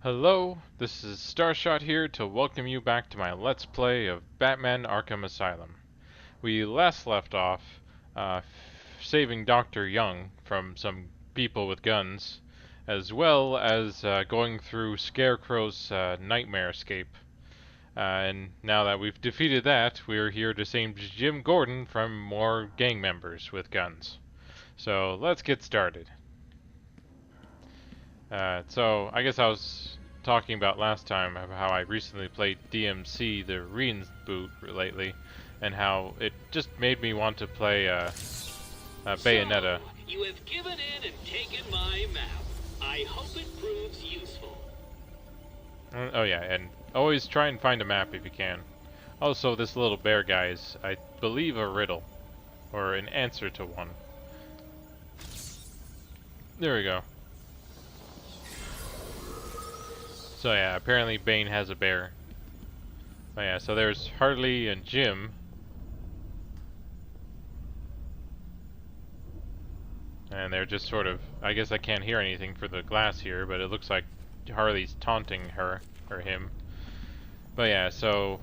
Hello, this is Starshot here to welcome you back to my Let's Play of Batman Arkham Asylum. We last left off saving Dr. Young from some people with guns, as well as going through Scarecrow's nightmare escape. And now that we've defeated that, we're here to save Jim Gordon from more gang members with guns. So let's get started. So I guess I was talking about last time how I recently played DMC, the reboot lately, and how it just made me want to play Bayonetta. So, you have given in and taken my map. I hope it proves useful. Oh yeah, and always try and find a map if you can. Also, this little bear guy is, I believe, a riddle, or an answer to one. There we go. So yeah, apparently Bane has a bear. Oh yeah, so there's Harley and Jim. And they're just sort of, I guess I can't hear anything for the glass here, but it looks like Harley's taunting her, or him. But yeah, so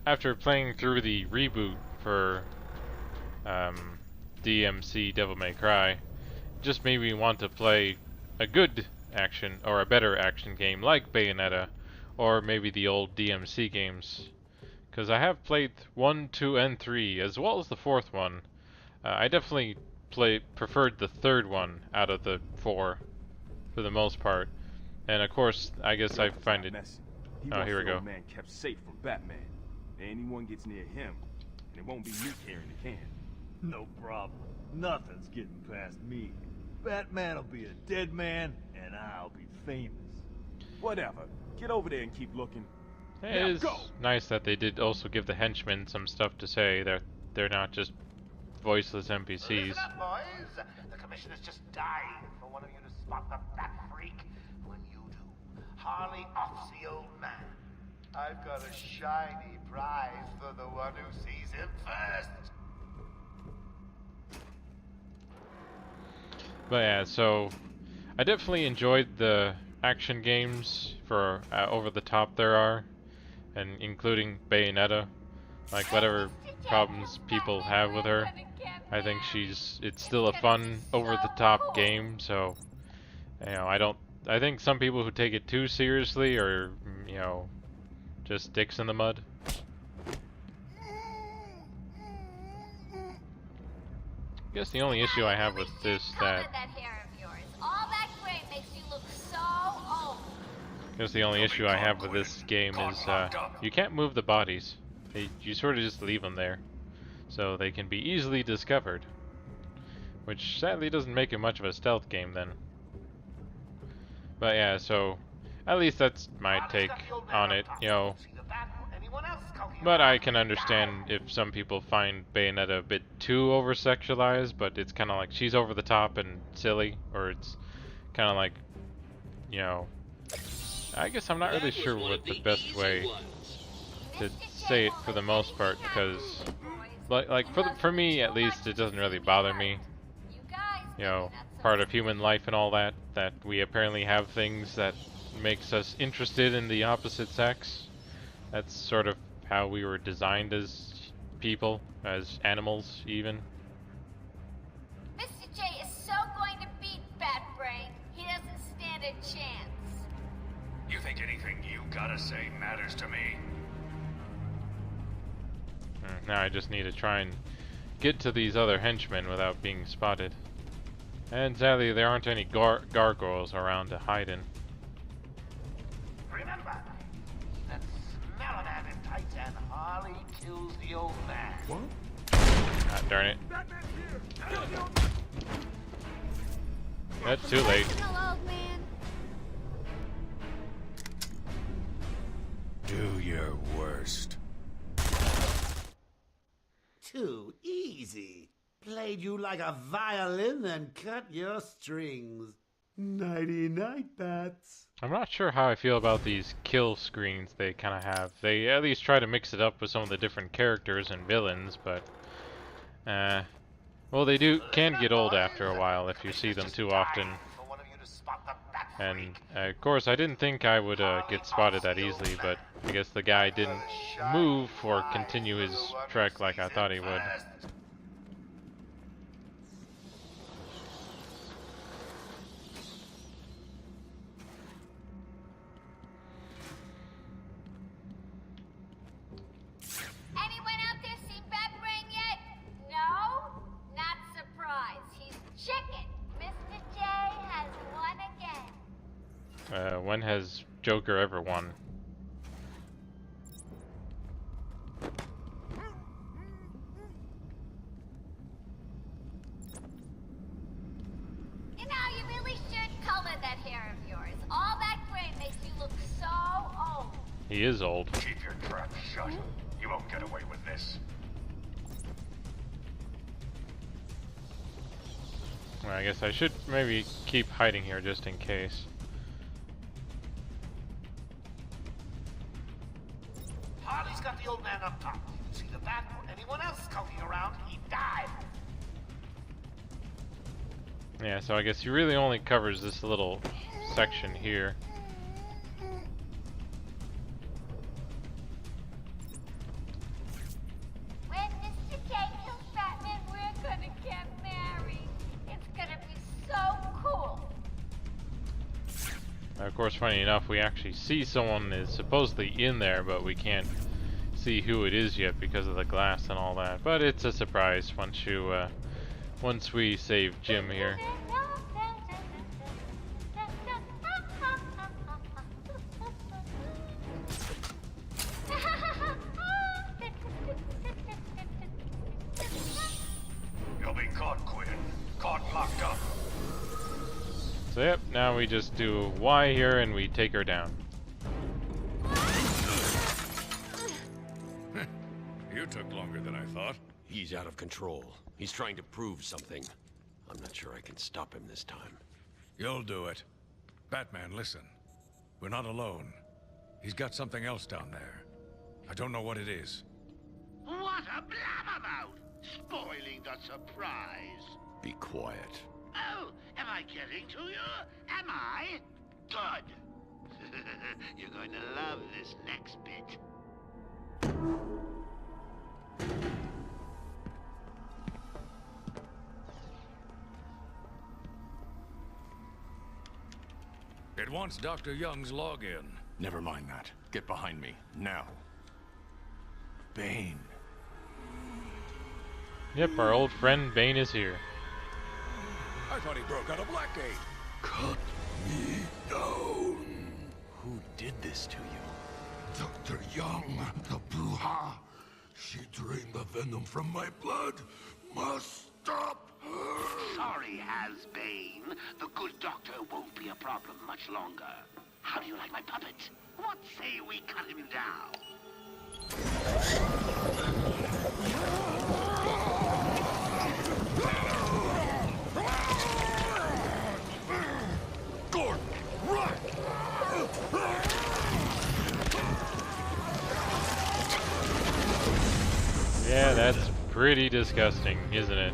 after playing through the reboot for DMC Devil May Cry, it just made me want to play a good action, or a better action game like Bayonetta, or maybe the old DMC games. Because I have played 1, 2, and 3, as well as the fourth one. I definitely preferred the third one out of the 4, for the most part. And of course, I guess I find it... Oh, here we go. Man kept safe from Batman. Anyone gets near him, and it won't be me carrying the can. No problem. Nothing's getting past me. Batman'll be a dead man, and I'll be famous. Whatever. Get over there and keep looking. It Now, is go! nice that they did also give the henchmen some stuff to say. They're not just voiceless NPCs. Listen up, boys. The commissioner's just dying for one of you to spot the fat freak. When you do, Harley offs the old man. I've got a shiny prize for the one who sees him first. But yeah, so I definitely enjoyed the action games for over the top there are, and including Bayonetta. Like whatever problems people have with her, I think it's still a fun over the top game. So I think some people who take it too seriously are just sticks in the mud. I guess the only issue I have with this I guess the only issue I have with this game is you can't move the bodies. You sort of just leave them there, so they can be easily discovered. Which sadly doesn't make it much of a stealth game then. But yeah, so at least that's my take on it, But I can understand if some people find Bayonetta a bit too over-sexualized, but it's kind of like she's over the top and silly, or it's kind of like, I guess I'm not really sure what the best way to say it for the most part, because, for me at least, it doesn't really bother me. Part of human life and all that we apparently have things that makes us interested in the opposite sex. That's sort of how we were designed as people, as animals even. Mr. J is so going to beat Bat Brain, he doesn't stand a chance. You think anything you gotta say matters to me? Now I just need to try and get to these other henchmen without being spotted. And sadly, there aren't any gargoyles around to hide in. Remember, that smell of that in tights and Harley kills the old man. What? Ah, darn it. That's too late. Hello, old man. Do your worst. Too easy. Played you like a violin and cut your strings. Nighty-night, Bats. I'm not sure how I feel about these kill screens they kind of have. They at least try to mix it up with some of the different characters and villains, but well, they can get old after a while if you see them too often. And of course, I didn't think I would get spotted that easily, but I guess the guy didn't move or continue his trek like I thought he would. Anyone out there seen Batbrain yet? No? Not surprised. He's chicken. Mr. J has won again. When has Joker ever won? You know, you really should color that hair of yours. All that gray makes you look so old. He is old. Keep your trap shut. You won't get away with this. Well, I guess I should maybe keep hiding here just in case. Harley's got the old man up top. You can see the bat or anyone else skulking around, he died. Yeah, so I guess he really only covers this little section here. When Mr. J kills Batman, we're gonna get married. It's gonna be so cool. Of course, funny enough, we actually see someone is supposedly in there, but we can't see who it is yet because of the glass and all that. But it's a surprise once we save Jim here. You'll be caught, Quinn. Caught locked up. So yep, now we just do Y here and we take her down. You took longer than I thought. He's out of control. He's trying to prove something. I'm not sure I can stop him this time. You'll do it. Batman, listen. We're not alone. He's got something else down there. I don't know what it is. What a blabbermouth! Spoiling the surprise. Be quiet. Oh, am I getting to you? Am I? Good. You're going to love this next bit. It wants Dr. Young's login. Never mind that. Get behind me, now. Bane. Yep, our old friend Bane is here. I thought he broke out of Blackgate. Cut me down. Who did this to you? Dr. Young, the Bruja. She drained the venom from my blood. Must stop her. Sorry, Has-Bane. The good doctor won't be a problem much longer. How do you like my puppet? What say we cut him down? Gordon, run! Yeah, that's pretty disgusting, isn't it?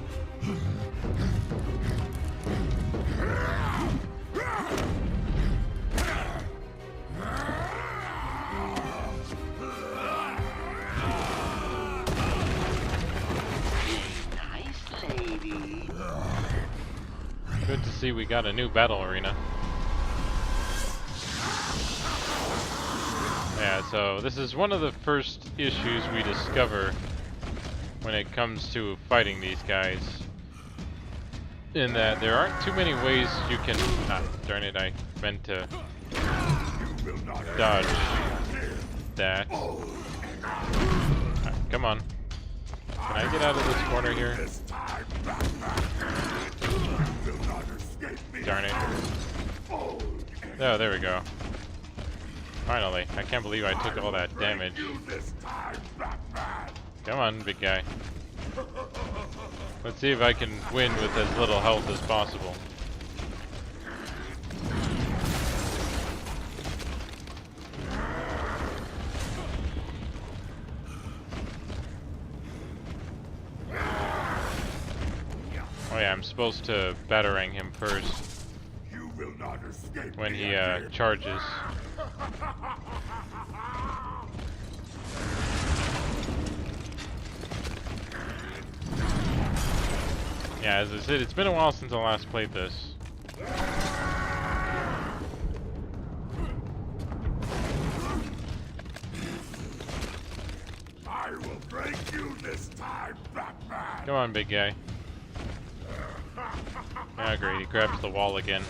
Nice lady. Good to see we got a new battle arena. Yeah, so this is one of the first issues we discover when it comes to fighting these guys. In that there aren't too many ways you can... Ah, darn it, I meant to dodge that. Ah, come on. Can I get out of this corner here? Darn it. Oh, there we go. Finally. I can't believe I took all that damage. Come on, big guy. Let's see if I can win with as little health as possible. Oh yeah, I'm supposed to batarang him first. You will not escape when he charges. Yeah, as I said, it's been a while since I last played this. I will break you this time, Batman! Come on, big guy. Ah, great, he grabs the wall again.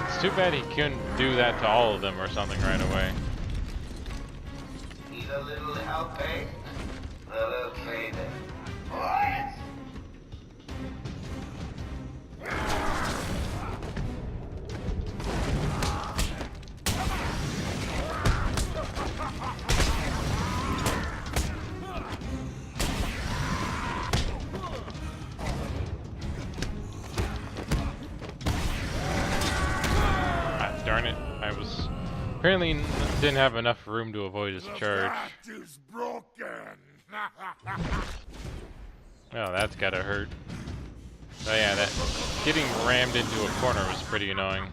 It's too bad he couldn't do that to all of them or something right away. Need a little help, eh? Well, okay then. Boys! Ah, darn it. I was... Apparently didn't have enough room to avoid his charge. Bat is broken! Oh, that's gotta hurt. Oh yeah, that getting rammed into a corner was pretty annoying.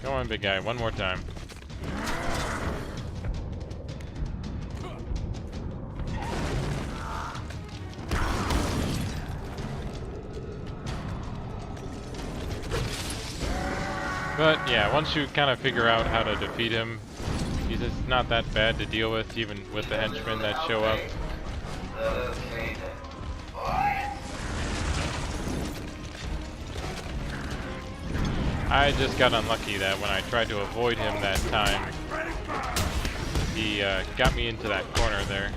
Come on, big guy, one more time. But yeah, once you kind of figure out how to defeat him, he's just not that bad to deal with, even with the henchmen that show up. Well, okay then. Boys! I just got unlucky that when I tried to avoid him that time, he got me into that corner there.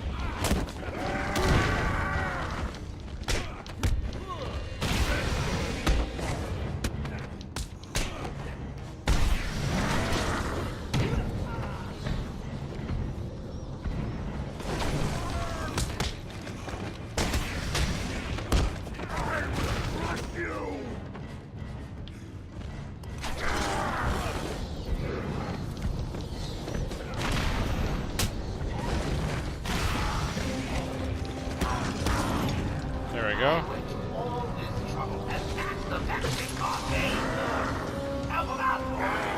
There we go. All this trouble, and that's the vaccine campaign. Help them out, boys!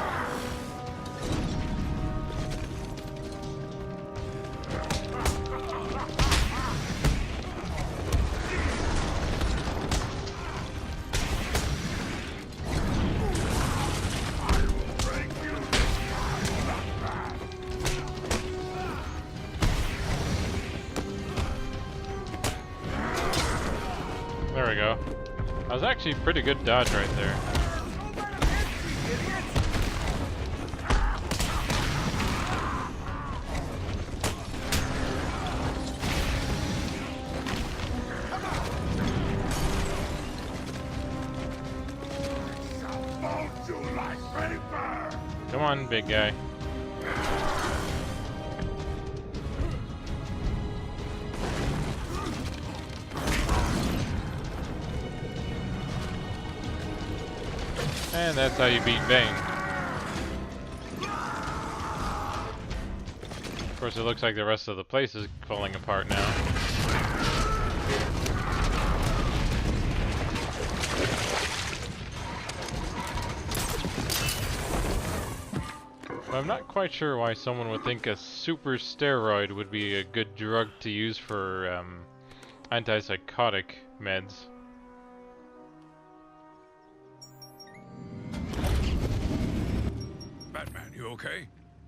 There we go. That was actually pretty good dodge right there. Won't you like paper? Come on, big guy. And that's how you beat Bane. Of course, it looks like the rest of the place is falling apart now. But I'm not quite sure why someone would think a super steroid would be a good drug to use for antipsychotic meds. Batman, you okay?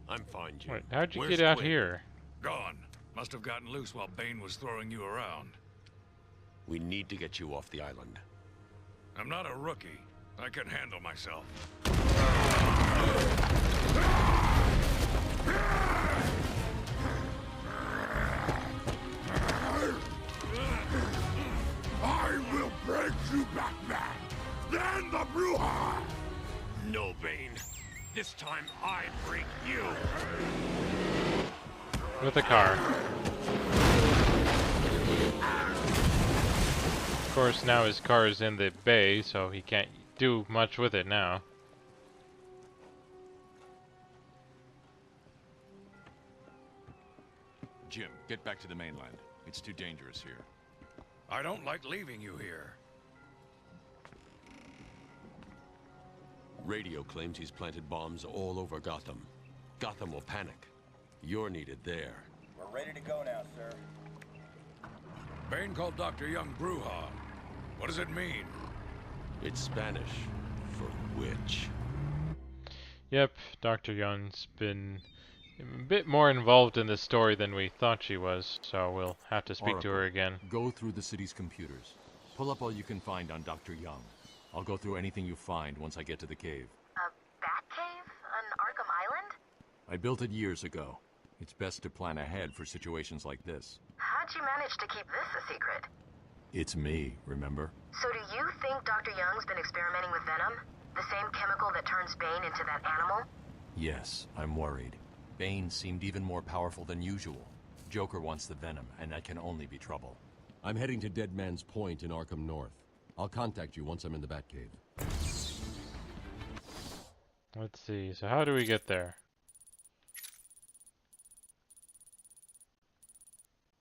I'm fine, Jim. Wait, how'd you Where's get out Quinn? here? Gone. Must have gotten loose while Bane was throwing you around. We need to get you off the island. I'm not a rookie. I can handle myself. I will break you, Batman! Then the Bruja! This time I break you. With a car. Of course, now his car is in the bay, so he can't do much with it now. Jim, get back to the mainland. It's too dangerous here. I don't like leaving you here. Radio claims he's planted bombs all over Gotham. Gotham will panic. You're needed there. We're ready to go now, sir. Bane called Dr. Young Bruja. What does it mean? It's Spanish for witch. Yep, Dr. Young's been a bit more involved in this story than we thought she was, so we'll have to speak to her again. Go through the city's computers. Pull up all you can find on Dr. Young. I'll go through anything you find once I get to the cave. A bat cave on Arkham Island? I built it years ago. It's best to plan ahead for situations like this. How'd you manage to keep this a secret? It's me, remember? So do you think Dr. Young's been experimenting with venom? The same chemical that turns Bane into that animal? Yes, I'm worried. Bane seemed even more powerful than usual. Joker wants the venom, and that can only be trouble. I'm heading to Dead Man's Point in Arkham North. I'll contact you once I'm in the Batcave. Let's see, so how do we get there?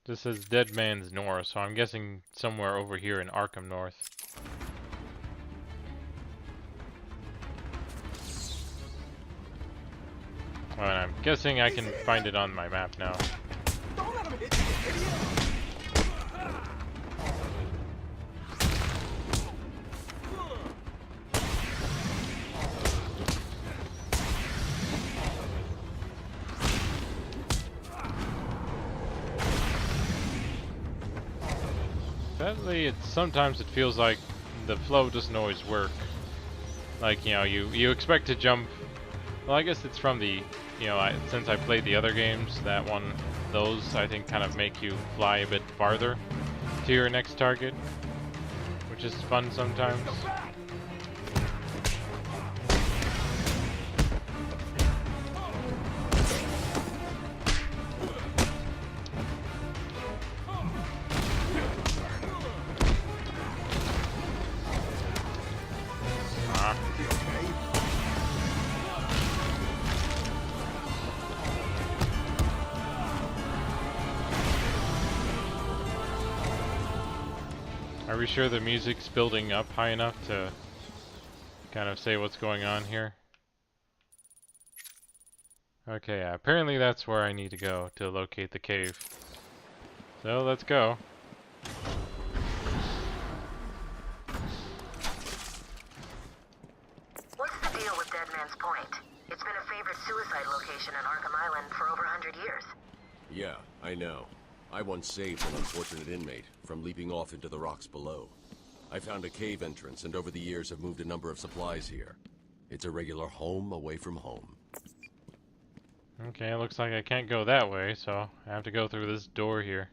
This says Dead Man's North, so I'm guessing somewhere over here in Arkham North. Oh, and I'm guessing I can find it on my map now. Don't let him hit you, idiot! Sadly, sometimes it feels like the flow doesn't always work. Like, you know, you expect to jump. Well, I guess it's from the, you know, since I played the other games, those I think kind of make you fly a bit farther to your next target, which is fun sometimes. Are we sure the music's building up high enough to kind of say what's going on here? Okay, yeah, apparently that's where I need to go to locate the cave. So let's go. What's the deal with Dead Man's Point? It's been a favorite suicide location on Arkham Island for over 100 years. Yeah, I know. I once saved an unfortunate inmate from leaping off into the rocks below. I found a cave entrance and over the years have moved a number of supplies here. It's a regular home away from home. Okay, it looks like I can't go that way, so I have to go through this door here.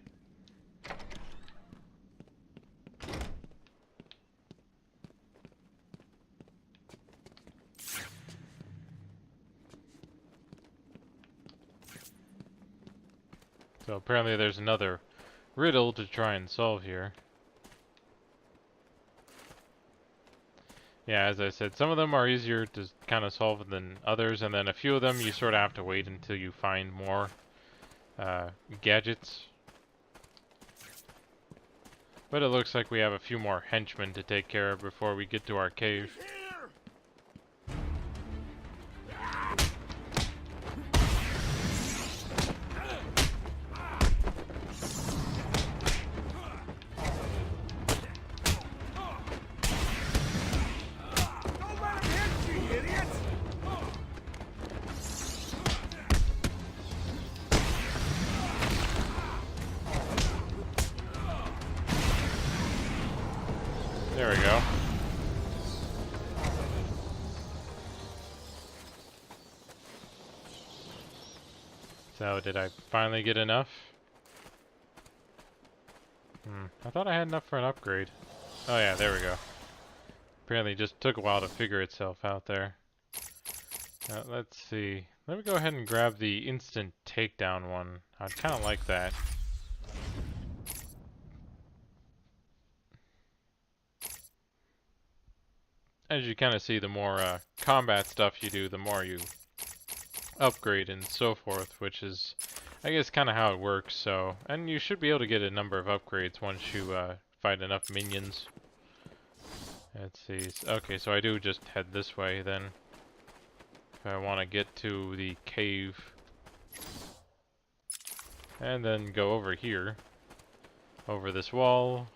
So apparently there's another riddle to try and solve here. Yeah, as I said, some of them are easier to kind of solve than others, and then a few of them you sort of have to wait until you find more gadgets. But it looks like we have a few more henchmen to take care of before we get to our cave. There we go. So, did I finally get enough? I thought I had enough for an upgrade. Oh yeah, there we go. Apparently it just took a while to figure itself out there. Let's see. Let me go ahead and grab the instant takedown one. I'd kind of like that. As you kind of see, the more combat stuff you do, the more you upgrade and so forth, which is, I guess, kind of how it works. So, and you should be able to get a number of upgrades once you fight enough minions. Let's see. Okay, so I do just head this way then. If I want to get to the cave. And then go over here. Over this wall.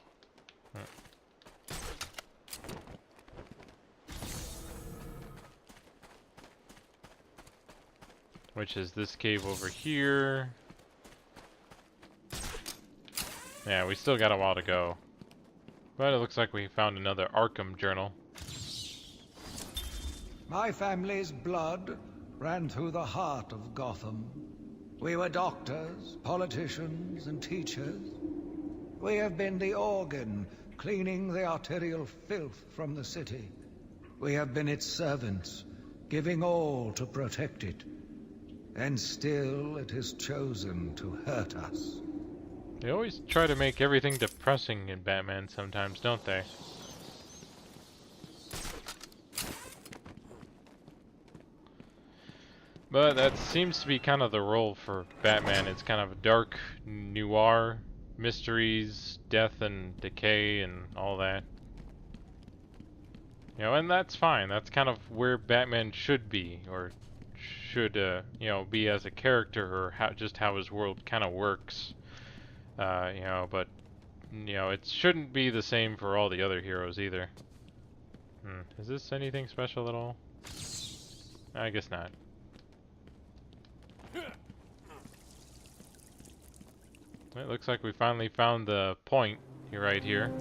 Which is this cave over here. Yeah, we still got a while to go. But it looks like we found another Arkham journal. My family's blood ran through the heart of Gotham. We were doctors, politicians, and teachers. We have been the organ cleaning the arterial filth from the city. We have been its servants, giving all to protect it. And still it has chosen to hurt us. They always try to make everything depressing in Batman sometimes, don't they? But that seems to be kind of the role for Batman. It's kind of dark, noir, mysteries, death and decay and all that. You know, and that's fine. That's kind of where Batman should be, or should, you know, be as a character, or just how his world kind of works. You know, but, you know, it shouldn't be the same for all the other heroes either. Is this anything special at all? I guess not. It looks like we finally found the point right here.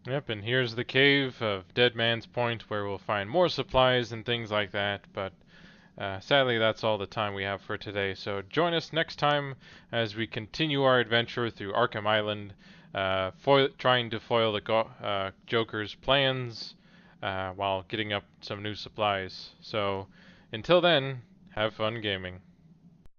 Yep, and here's the cave of Dead Man's Point where we'll find more supplies and things like that, but sadly that's all the time we have for today. So join us next time as we continue our adventure through Arkham Island, trying to foil the Joker's plans while getting up some new supplies. So until then, have fun gaming.